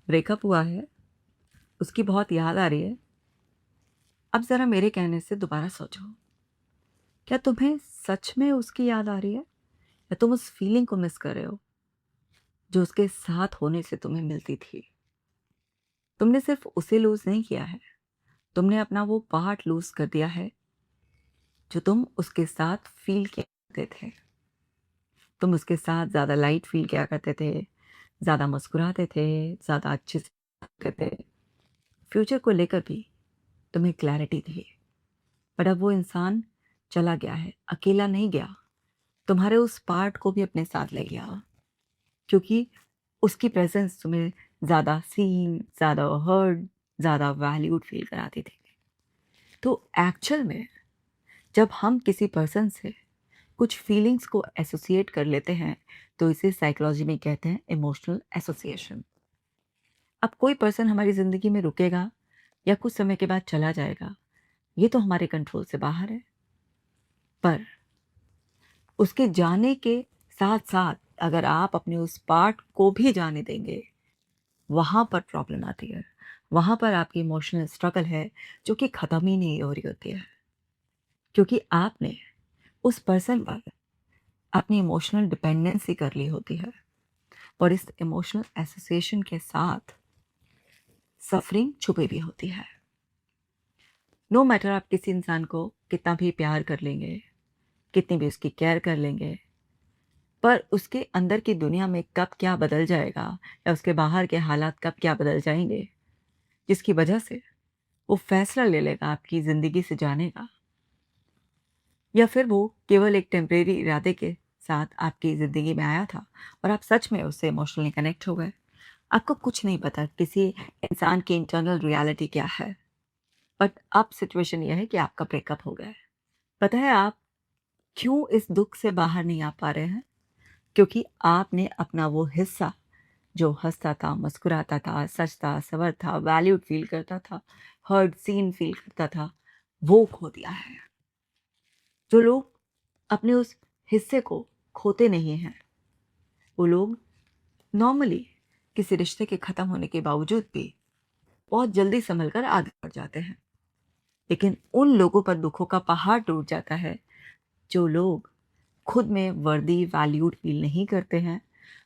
Breakup हुआ है, उसकी बहुत याद आ रही है। अब ज़रा मेरे कहने से दोबारा सोचो, क्या तुम्हें सच में उसकी याद आ रही है या तुम उस फीलिंग को मिस कर रहे हो जो उसके साथ होने से तुम्हें मिलती थी? तुमने सिर्फ उसे लूज़ नहीं किया है, तुमने अपना वो पार्ट लूज़ कर दिया है जो तुम उसके साथ फ़ील किया करते थे। तुम उसके साथ ज़्यादा लाइट फ़ील किया करते थे, ज़्यादा मुस्कुराते थे, ज़्यादा अच्छे से बात करते थे। फ्यूचर को लेकर भी तुम्हें क्लैरिटी थी। पर अब वो इंसान चला गया है, अकेला नहीं गया, तुम्हारे उस पार्ट को भी अपने साथ ले गया, क्योंकि उसकी प्रेज़ेंस तुम्हें ज़्यादा सीन, ज़्यादा हर्ड, ज़्यादा वैल्यूड फ़ील कराती थी। तो एक्चुअल में जब हम किसी पर्सन से कुछ फीलिंग्स को एसोसिएट कर लेते हैं, तो इसे साइकोलॉजी में कहते हैं इमोशनल एसोसिएशन। अब कोई पर्सन हमारी ज़िंदगी में रुकेगा या कुछ समय के बाद चला जाएगा, ये तो हमारे कंट्रोल से बाहर है। पर उसके जाने के साथ-साथ अगर आप अपने उस पार्ट को भी जाने देंगे, वहाँ पर प्रॉब्लम आती है। वहाँ पर आपकी इमोशनल स्ट्रगल है, जो कि ख़त्म ही नहीं हो रही होती है। क्योंकि आपने उस पर्सन पर अपनी इमोशनल डिपेंडेंसी कर ली होती है और इस इमोशनल एसोसिएशन के साथ सफ़रिंग छुपी भी होती है। नो मैटर आप किसी इंसान को कितना भी प्यार कर लेंगे, कितनी भी उसकी केयर कर लेंगे, पर उसके अंदर की दुनिया में कब क्या बदल जाएगा या उसके बाहर के हालात कब क्या बदल जाएँगे, जिसकी वजह से वो फ़ैसला ले लेगा आपकी ज़िंदगी से जाने का, या फिर वो केवल एक टेम्परेरी इरादे के साथ आपकी ज़िंदगी में आया था और आप सच में उससे इमोशनली कनेक्ट हो गए। आपको कुछ नहीं पता किसी इंसान की इंटरनल रियलिटी क्या है, बट अब सिचुएशन ये है कि आपका ब्रेकअप हो गया है। पता है आप क्यों इस दुःख से बाहर नहीं आ पा रहे हैं? क्योंकि आपने अपना वो हिस्सा जो हँसता था, मुस्कुराता था, सजता संवरता, वैल्यूड फ़ील करता था, हर्ट सीन फ़ील करता था, वो खो दिया है। जो लोग अपने उस हिस्से को खोते नहीं हैं, वो लोग नॉर्मली किसी रिश्ते के ख़त्म होने के बावजूद भी बहुत जल्दी सँभल कर आगे बढ़ जाते हैं। लेकिन उन लोगों पर दुखों का पहाड़ टूट जाता है, जो लोग खुद में वर्दी वैल्यूड फ़ील नहीं करते हैं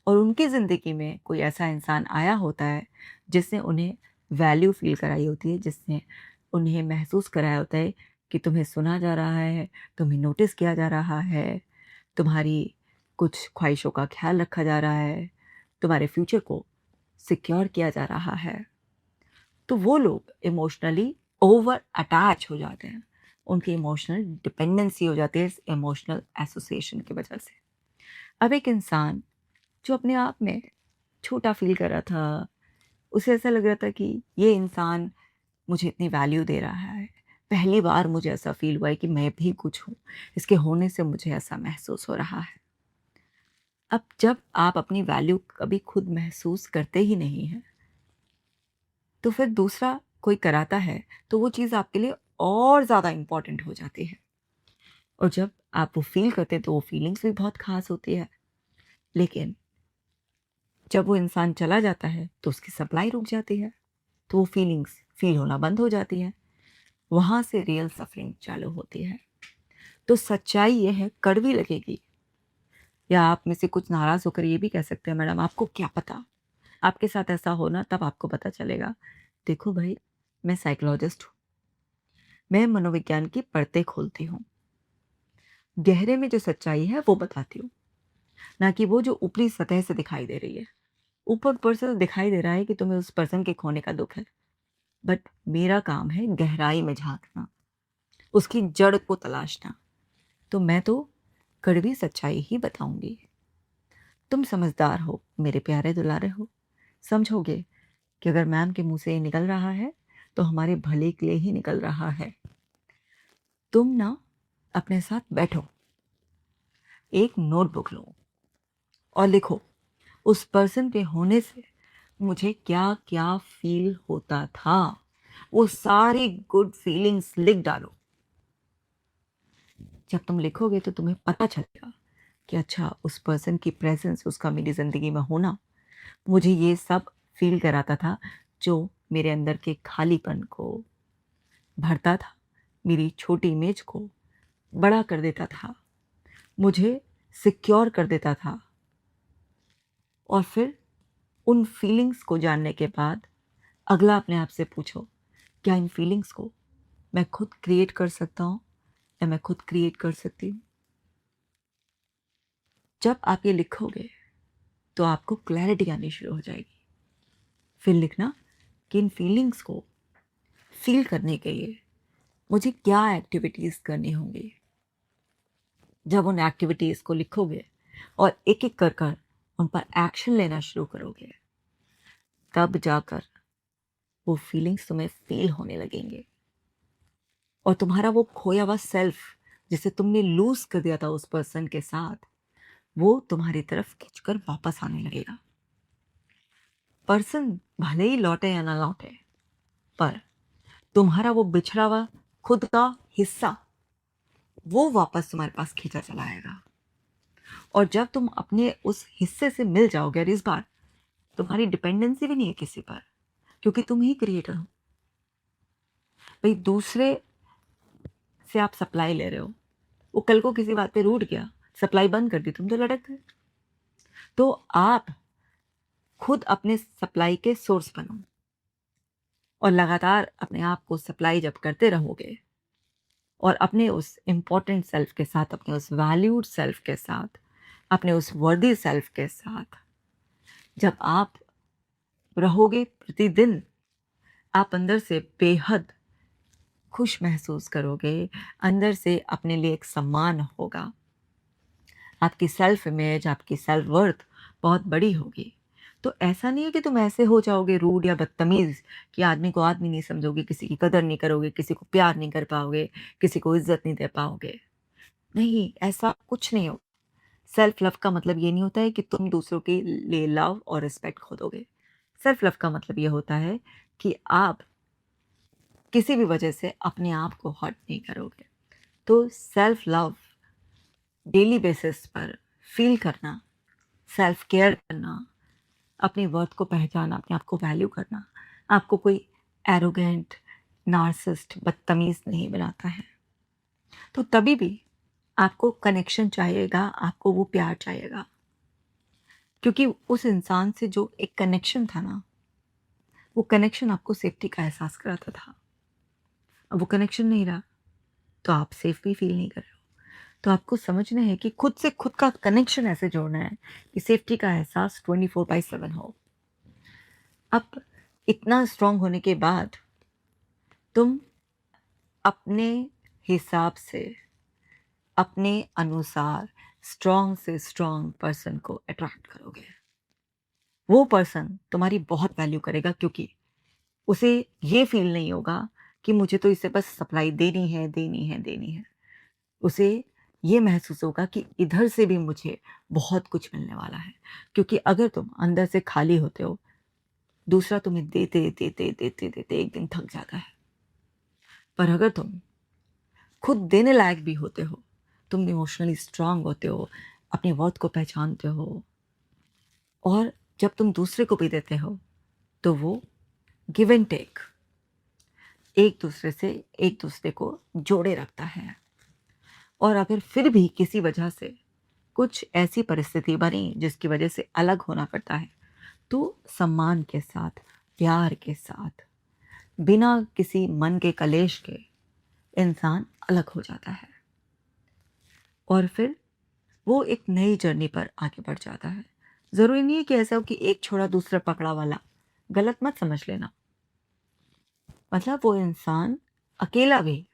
और उनकी ज़िंदगी में कोई ऐसा इंसान आया होता है, जिसने उन्हें वैल्यू फ़ील कराई होती है, जिसने उन्हें महसूस कराया होता है कि तुम्हें सुना जा रहा है, तुम्हें नोटिस किया जा रहा है, तुम्हारी कुछ ख्वाहिशों का ख़्याल रखा जा रहा है, तुम्हारे फ्यूचर को सिक्योर किया जा रहा है। तो वो लोग इमोशनली ओवर अटैच हो जाते हैं। उनकी इमोशनल डिपेंडेंसी हो जाती है इस इमोशनल एसोसिएशन की वजह से। अब एक इंसान जो अपने आप में छोटा फ़ील कर रहा था, उसे ऐसा लग रहा था कि ये इंसान मुझे इतनी वैल्यू दे रहा है। पहली बार मुझे ऐसा फ़ील हुआ है कि मैं भी कुछ हूँ। इसके होने से मुझे ऐसा महसूस हो रहा है। अब जब आप अपनी वैल्यू कभी खुद महसूस करते ही नहीं हैं, तो फिर दूसरा कोई कराता है, तो वो चीज़ आपके लिए और ज़्यादा इम्पोर्टेंट हो जाती है। और जब आप वो फ़ील करते हैं, तो वो फीलिंग्स भी बहुत ख़ास होती है। लेकिन जब वो इंसान चला जाता है, तो उसकी सप्लाई रुक जाती है, तो वो फीलिंग्स फ़ील होना बंद हो जाती हैं। वहाँ से रियल सफ़रिंग चालू होती है। तो सच्चाई ये है, कड़वी लगेगी, या आप में से कुछ नाराज़ होकर ये भी कह सकते हैं, मैडम आपको क्या पता? आपके साथ ऐसा हो ना, तब आपको पता चलेगा। देखो भई, मैं साइकोलॉजिस्ट हूँ। मैं मनोविज्ञान की परतें खोलती हूँ। गहरे में जो सच्चाई है वो बताती हूँ, ना कि वो जो ऊपरी सतह से दिखाई दे रही है। ऊपर-ऊपर से तो दिखाई दे रहा है कि तुम्हें उस पर्सन के खोने का दुःख है, बट मेरा काम है गहराई में झाँकना, उसकी जड़ को तलाशना। तो मैं तो कड़वी सच्चाई ही बताऊँगी। तुम समझदार हो, मेरे प्यारे दुलारे हो, समझोगे कि अगर मैम के मुँह से ये निकल रहा है, तो हमारे भले के लिए ही निकल रहा है। तुम ना अपने साथ बैठो, एक नोटबुक लो और लिखो, उस पर्सन के होने से मुझे क्या-क्या फ़ील होता था। वो सारी गुड फीलिंग्स लिख डालो। जब तुम लिखोगे तो तुम्हें पता चलेगा कि अच्छा, उस पर्सन की प्रेज़ेंस, उसका मेरी ज़िंदगी में होना, मुझे ये सब फ़ील कराता था, जो मेरे अंदर के खालीपन को भरता था, मेरी छोटी इमेज को बड़ा कर देता था, मुझे सिक्योर कर देता था। और फिर उन फीलिंग्स को जानने के बाद अगला अपने आप से पूछो, क्या इन फीलिंग्स को मैं खुद क्रिएट कर सकता हूँ या मैं खुद क्रिएट कर सकती हूँ? जब आप ये लिखोगे तो आपको क्लैरिटी आनी शुरू हो जाएगी। फिर लिखना कि इन फीलिंग्स को फील करने के लिए मुझे क्या एक्टिविटीज़ करनी होंगी। जब उन एक्टिविटीज़ को लिखोगे और एक-एक कर कर उन पर एक्शन लेना शुरू करोगे, तब जाकर वो फीलिंग्स तुम्हें फील होने लगेंगे और तुम्हारा वो खोया हुआ सेल्फ जिसे तुमने लूज कर दिया था उस पर्सन के साथ, वो तुम्हारी तरफ खिंचकर वापस आने लगेगा। पर्सन भले ही लौटे या ना लौटे, पर तुम्हारा वो बिछड़ा हुआ खुद का हिस्सा वो वापस तुम्हारे पास खींचा चला आएगा। और जब तुम अपने उस हिस्से से मिल जाओगे, और इस बार तुम्हारी डिपेंडेंसी भी नहीं है किसी पर, क्योंकि तुम ही क्रिएटर हो। भाई दूसरे से आप सप्लाई ले रहे हो, वो कल को किसी बात पे रूठ गया, सप्लाई बंद कर दी, तुम तो लटक गए। तो आप खुद अपने सप्लाई के सोर्स बनो और लगातार अपने आप को सप्लाई जब करते रहोगे और अपने उस इम्पोर्टेंट सेल्फ के साथ, अपने उस वैल्यूड सेल्फ के साथ, अपने उस वर्दी सेल्फ के साथ जब आप रहोगे प्रतिदिन, आप अंदर से बेहद खुश महसूस करोगे, अंदर से अपने लिए एक सम्मान होगा। आपकी सेल्फ इमेज, आपकी सेल्फ वर्थ बहुत बड़ी होगी। तो ऐसा नहीं है कि तुम ऐसे हो जाओगे रूड या बदतमीज़ कि आदमी को आदमी नहीं समझोगे, किसी की कदर नहीं करोगे, किसी को प्यार नहीं कर पाओगे, किसी को इज़्ज़त नहीं दे पाओगे। नहीं, ऐसा कुछ नहीं हो। सेल्फ लव का मतलब ये नहीं होता है कि तुम दूसरों के लिए लव और रिस्पेक्ट खो दोगे। सेल्फ लव का मतलब ये होता है कि आप किसी भी वजह से अपने आप को हर्ट नहीं करोगे। तो सेल्फ लव डेली बेसिस पर फील करना, सेल्फ केयर करना, अपनी वर्थ को पहचानना, अपने आप को वैल्यू करना, आपको कोई एरोगेंट, नार्सिसिस्ट, बदतमीज़ नहीं बनाता है। तो तभी भी आपको कनेक्शन चाहिएगा, आपको वो प्यार चाहिएगा। क्योंकि उस इंसान से जो एक कनेक्शन था ना, वो कनेक्शन आपको सेफ्टी का एहसास कराता था। अब वो कनेक्शन नहीं रहा, तो आप सेफ भी फील नहीं कर रहे हो। तो आपको समझना है कि खुद से खुद का कनेक्शन ऐसे जोड़ना है कि सेफ्टी का एहसास 24/7 हो। अब इतना स्ट्रांग होने के बाद तुम अपने हिसाब से, अपने अनुसार स्ट्रांग से स्ट्रांग पर्सन को अट्रैक्ट करोगे। वो पर्सन तुम्हारी बहुत वैल्यू करेगा, क्योंकि उसे ये फील नहीं होगा कि मुझे तो इसे बस सप्लाई देनी है, देनी है, देनी है। उसे ये महसूस होगा कि इधर से भी मुझे बहुत कुछ मिलने वाला है। क्योंकि अगर तुम अंदर से खाली होते हो, दूसरा तुम्हें देते, देते, देते, देते एक दिन थक जाता है। पर अगर तुम खुद देने लायक भी होते हो, तुम इमोशनली स्ट्रांग होते हो, अपनी वर्थ को पहचानते हो, और जब तुम दूसरे को भी देते हो, तो वो गिव एंड टेक एक दूसरे से एक दूसरे को जोड़े रखता है। और अगर फिर भी किसी वजह से कुछ ऐसी परिस्थिति बनी जिसकी वजह से अलग होना पड़ता है, तो सम्मान के साथ, प्यार के साथ, बिना किसी मन के कलेश के इंसान अलग हो जाता है और फिर वो एक नई जर्नी पर आगे बढ़ जाता है। ज़रूरी नहीं है कि ऐसा हो कि एक छोड़ा दूसरा पकड़ा वाला, गलत मत समझ लेना। मतलब वो इंसान अकेला भी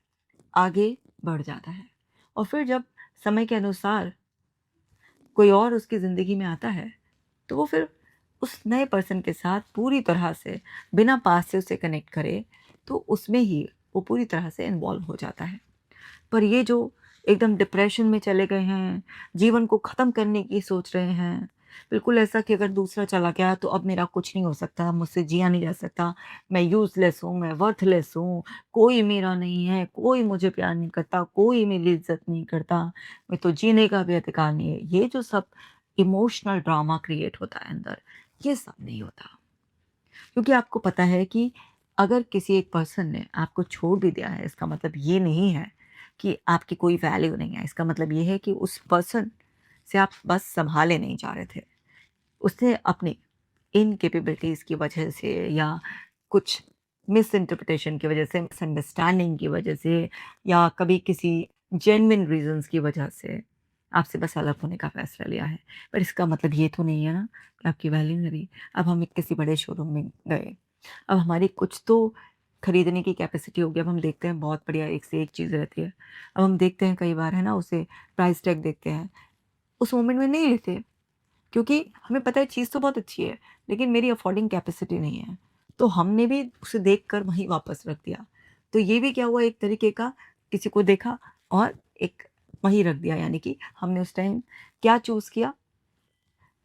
आगे बढ़ जाता है और फिर जब समय के अनुसार कोई और उसकी ज़िंदगी में आता है, तो वो फिर उस नए पर्सन के साथ पूरी तरह से बिना पास से उसे कनेक्ट करे, तो उसमें ही वो पूरी तरह से इन्वॉल्व हो जाता है। पर ये जो एकदम डिप्रेशन में चले गए हैं, जीवन को ख़त्म करने की सोच रहे हैं, बिल्कुल ऐसा कि अगर दूसरा चला गया तो अब मेरा कुछ नहीं हो सकता, मुझसे जिया नहीं जा सकता, मैं यूज़लेस हूँ, मैं वर्थलेस हूँ, कोई मेरा नहीं है, कोई मुझे प्यार नहीं करता, कोई मेरी इज़्ज़त नहीं करता, मैं तो जीने का भी अधिकार नहीं है। ये जो सब इमोशनल ड्रामा क्रिएट होता है अंदर, ये सब नहीं होता। क्योंकि आपको पता है कि अगर किसी एक पर्सन ने आपको छोड़ भी दिया है, इसका मतलब ये नहीं है कि आपकी कोई वैल्यू नहीं है। इसका मतलब ये है कि उस पर्सन से आप बस सँभाले नहीं जा रहे थे। उसने अपनी इनकैपेबिलिटीज़ की वजह से या कुछ मिसइंटरप्रिटेशन की वजह से, मिसअंडरस्टैंडिंग की वजह से या कभी किसी जेन्युइन रीज़न्स की वजह से आपसे बस अलग होने का फ़ैसला लिया है। पर इसका मतलब ये तो नहीं है ना कि आपकी वैल्यू नहीं रही। अब हम एक किसी बड़े शोरूम में गए, अब हमारी कुछ तो खरीदने की कैपेसिटी होगी। अब हम देखते हैं बहुत बढ़िया एक से एक चीज़ रहती है। अब हम देखते हैं कई बार है ना उसे प्राइस टैग देखते हैं, उस मोमेंट में नहीं लेते। क्योंकि हमें पता है चीज़ तो बहुत अच्छी है, लेकिन मेरी अफोर्डिंग कैपेसिटी नहीं है। तो हमने भी उसे देखकर वहीं वापस रख दिया। तो ये भी क्या हुआ एक तरीके का, किसी को देखा और एक वहीं रख दिया, यानी कि हमने उस टाइम क्या चूज़ किया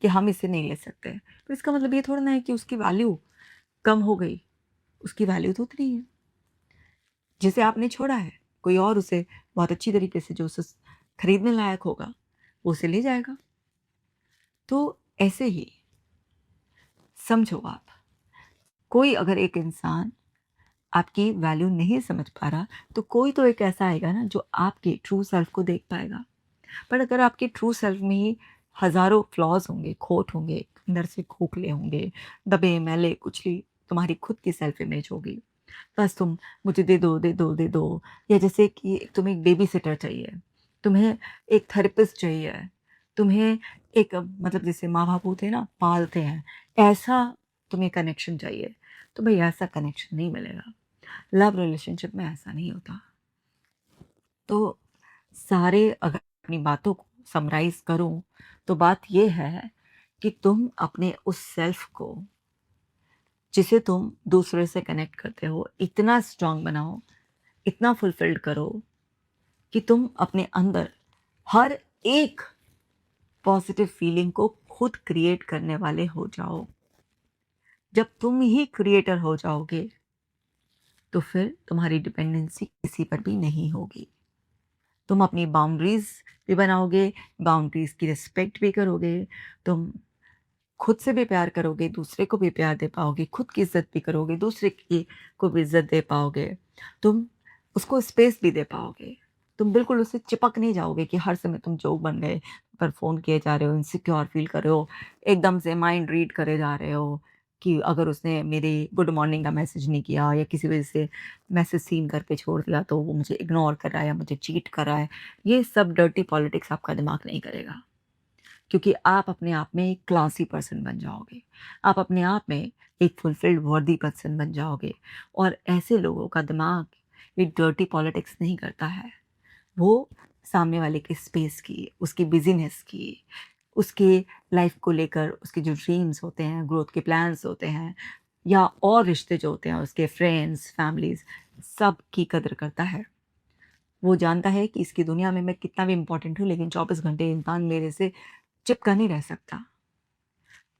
कि हम इसे नहीं ले सकते। तो इसका मतलब ये थोड़ा ना है कि उसकी वैल्यू कम हो गई, उसकी वैल्यू तो उतनी ही है। जिसे आपने छोड़ा है, कोई और उसे बहुत अच्छी तरीके से जो उसे खरीदने लायक होगा, वो उसे ले जाएगा। तो ऐसे ही समझो आप, कोई अगर एक इंसान आपकी वैल्यू नहीं समझ पा रहा, तो कोई तो एक ऐसा आएगा ना जो आपके ट्रू सेल्फ को देख पाएगा। पर अगर आपके ट्रू सेल्फ में ही हज़ारों फ्लॉज़ होंगे, खोट होंगे, अंदर से खोखले होंगे, दबे, मैले, कुचली तुम्हारी खुद की सेल्फ इमेज होगी। बस तुम मुझे दे दो, दे दो, दे दो, या जैसे कि तुम्हें एक बेबी-सिटर चाहिए, तुम्हें एक थेरेपिस्ट चाहिए, तुम्हें एक मतलब जैसे माँ-बाप होते हैं ना, पालते हैं, ऐसा तुम्हें कनेक्शन चाहिए। तो भई ऐसा कनेक्शन नहीं मिलेगा। लव रिलेशनशिप में ऐसा नहीं होता। तो सारे अगर अपनी बातों को समराइज़ करूँ, तो बात ये है कि तुम अपने उस सेल्फ को, जिसे तुम दूसरे से कनेक्ट करते हो, इतना स्ट्रॉन्ग बनाओ, इतना फुलफिल्ड करो कि तुम अपने अंदर हर एक पॉज़िटिव फीलिंग को खुद क्रिएट करने वाले हो जाओ। जब तुम ही क्रिएटर हो जाओगे, तो फिर तुम्हारी डिपेंडेंसी किसी पर भी नहीं होगी। तुम अपनी बाउंड्रीज़ भी बनाओगे, बाउंड्रीज़ की रिस्पेक्ट भी करोगे, तुम खुद से भी प्यार करोगे, दूसरे को भी प्यार दे पाओगे, खुद की इज़्ज़त भी करोगे, दूसरे की को भी इज़्ज़त दे पाओगे। तुम उसको स्पेस भी दे पाओगे। तुम बिल्कुल उससे चिपक नहीं जाओगे कि हर समय तुम जोक बन गए, पर फ़ोन किए जा रहे हो, इनसिक्योर फ़ील कर रहे हो, एकदम से माइंड रीड करे जा रहे हो कि अगर उसने मेरी गुड मॉर्निंग का मैसेज नहीं किया या किसी वजह से मैसेज सीन करके छोड़ दिया, तो वो मुझे इग्नोर कर रहा है या मुझे चीट कर रहा है। ये सब डर्टी पॉलिटिक्स आपका दिमाग नहीं करेगा। क्योंकि आप अपने आप में एक क्लासी पर्सन बन जाओगे। आप अपने आप में एक फुलफिल्ड वर्दी पर्सन बन जाओगे, और ऐसे लोगों का दिमाग ये डर्टी पॉलिटिक्स नहीं करता है। वो सामने वाले के स्पेस की, उसकी बिज़ीनेस की, उसके लाइफ़ को लेकर उसके जो ड्रीम्स होते हैं, ग्रोथ के प्लान्स होते हैं, या और रिश्ते जो होते हैं, उसके फ्रेंड्स, फैमिलीज़, सब की कदर करता है। वो जानता है कि इसकी दुनिया में मैं कितना भी इम्पोर्टेंट हूँ, लेकिन 24 घंटे इंसान मेरे से चिपका नहीं रह सकता।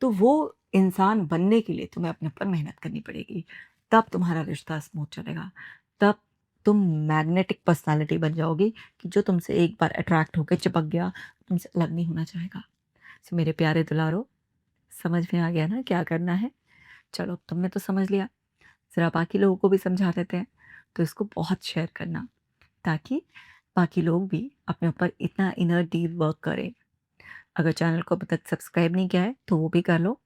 तो वो इंसान बनने के लिए तुम्हें अपने ऊपर मेहनत करनी पड़ेगी। तब तुम्हारा रिश्ता स्मूथ चलेगा। तब तुम मैग्नेटिक पर्सनैलिटी बन जाओगी कि जो तुमसे एक बार अट्रैक्ट होके चिपक गया, तुमसे अलग नहीं होना चाहेगा। सो मेरे प्यारे दुलारो, समझ में आ गया ना क्या करना है? चलो, तुमने तो समझ लिया, ज़रा बाकी लोगों को भी समझा देते हैं। तो इसको बहुत शेयर करना, ताकि बाकी लोग भी अपने ऊपर इतना इनर डीप वर्क करें। अगर चैनल को अभी तक सब्सक्राइब नहीं किया है, तो वो भी कर लो,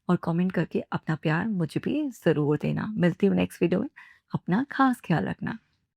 और कमेंट करके अपना प्यार मुझे भी ज़रूर देना। मिलती हूँ नेक्स्ट वीडियो में। अपना ख़ास ख़्याल रखना।